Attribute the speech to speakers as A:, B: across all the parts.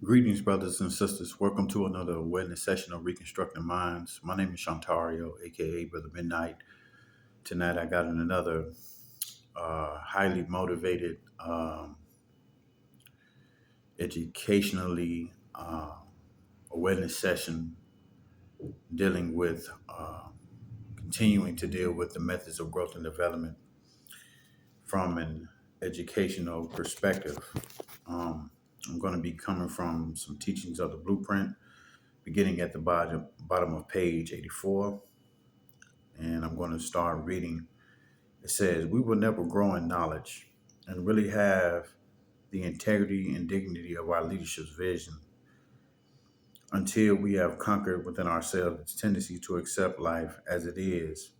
A: Greetings, brothers and sisters. Welcome to another awareness session of Reconstructing Minds. My name is Shantario, aka Brother Midnight. Tonight, I got another highly motivated, educationally awareness session dealing with continuing to deal with the methods of growth and development from an educational perspective. I'm going to be coming from some teachings of the blueprint, beginning at the bottom of page 84. And I'm going to start reading. It says, "We will never grow in knowledge and really have the integrity and dignity of our leadership's vision until we have conquered within ourselves its tendency to accept life as it is.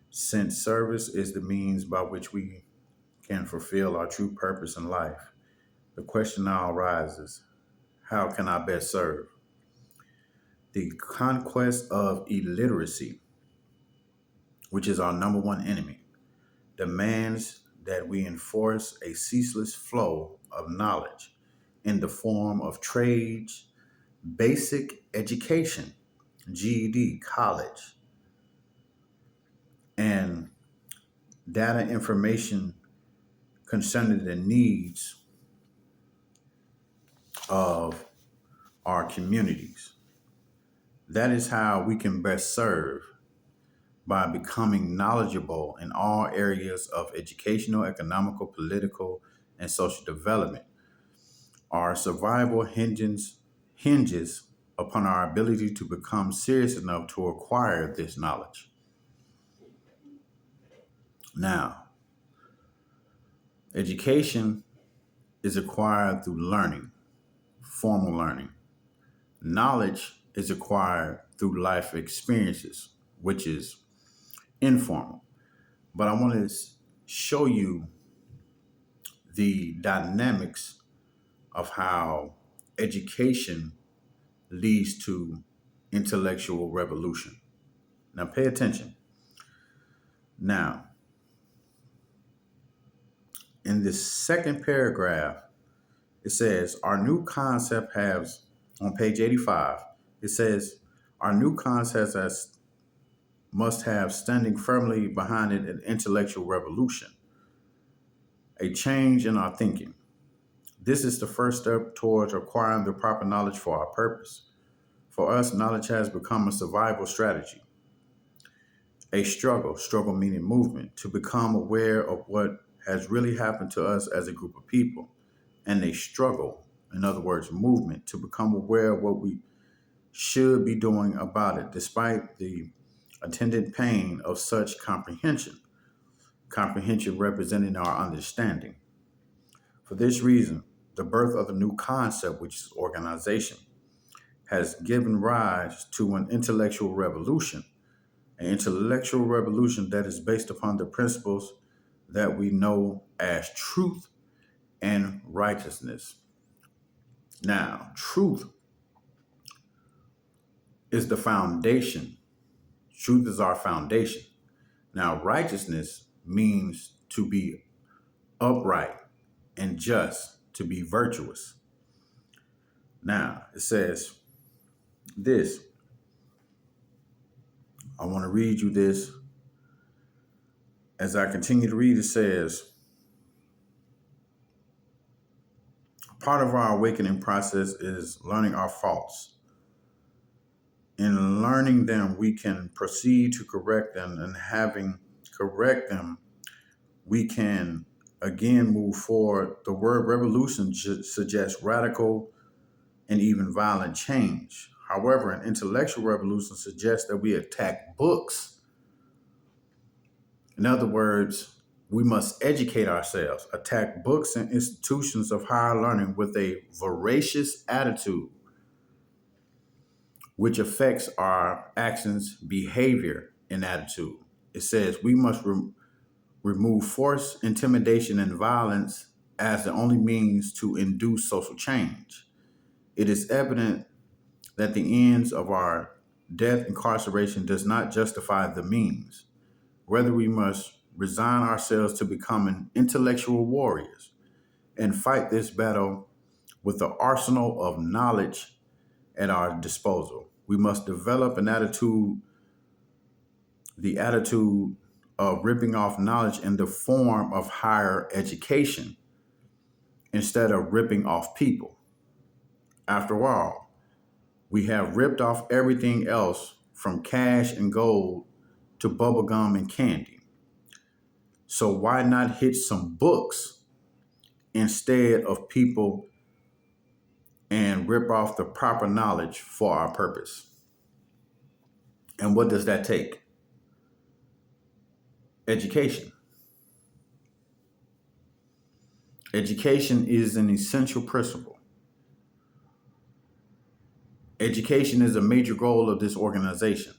A: Since service is the means by which we can fulfill our true purpose in life, the question now arises, how can I best serve? The conquest of illiteracy, which is our number one enemy, demands that we enforce a ceaseless flow of knowledge in the form of trades, basic education, GED, college, and data information concerning the needs of our communities. That is how we can best serve, by becoming knowledgeable in all areas of educational, economical, political, and social development. Our survival hinges upon our ability to become serious enough to acquire this knowledge. Now, education is acquired through learning, formal learning. Knowledge is acquired through life experiences, which is informal. But I want to show you the dynamics of how education leads to intellectual revolution. Now, pay attention. Now, in this second paragraph, it says, our new concept has, on page 85, it says, our new concept must have standing firmly behind it an intellectual revolution, a change in our thinking. This is the first step towards acquiring the proper knowledge for our purpose. For us, knowledge has become a survival strategy, a struggle meaning movement, to become aware of what has really happened to us as a group of people, and a struggle, in other words, movement, to become aware of what we should be doing about it, despite the attendant pain of such comprehension, comprehension representing our understanding. For this reason, the birth of the new concept, which is organization, has given rise to an intellectual revolution that is based upon the principles that we know as truth and righteousness. Now, truth is the foundation. Truth is our foundation. Now, righteousness means to be upright and just, to be virtuous. Now, it says this. I want to read you this. As I continue to read, it says, part of our awakening process is learning our faults. In learning them, we can proceed to correct them, and having correct them, we can again move forward. The word revolution suggests radical and even violent change. However, an intellectual revolution suggests that we attack books. In other words, we must educate ourselves, attack books and institutions of higher learning with a voracious attitude, which affects our actions, behavior, and attitude. It says we must remove force, intimidation, and violence as the only means to induce social change. It is evident that the ends of our death incarceration does not justify the means. Rather, we must resign ourselves to becoming intellectual warriors and fight this battle with the arsenal of knowledge at our disposal. We must develop the attitude of ripping off knowledge in the form of higher education instead of ripping off people. After all, we have ripped off everything else from cash and gold to bubblegum and candy. So why not hit some books instead of people and rip off the proper knowledge for our purpose? And what does that take? Education. Education is an essential principle. Education is a major goal of this organization.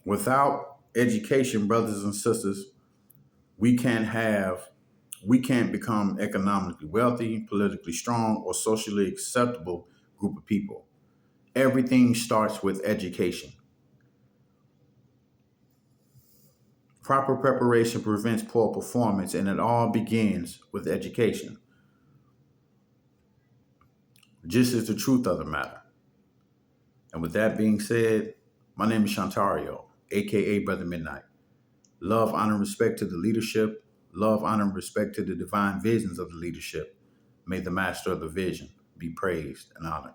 A: Without education, brothers and sisters, we can't become economically wealthy, politically strong, or socially acceptable group of people. Everything starts with education. Proper preparation prevents poor performance, and it all begins with education. Just is the truth of the matter. And with that being said, my name is Shantario, aka Brother Midnight. Love, honor, and respect to the leadership. Love, honor, and respect to the divine visions of the leadership. May the master of the vision be praised and honored.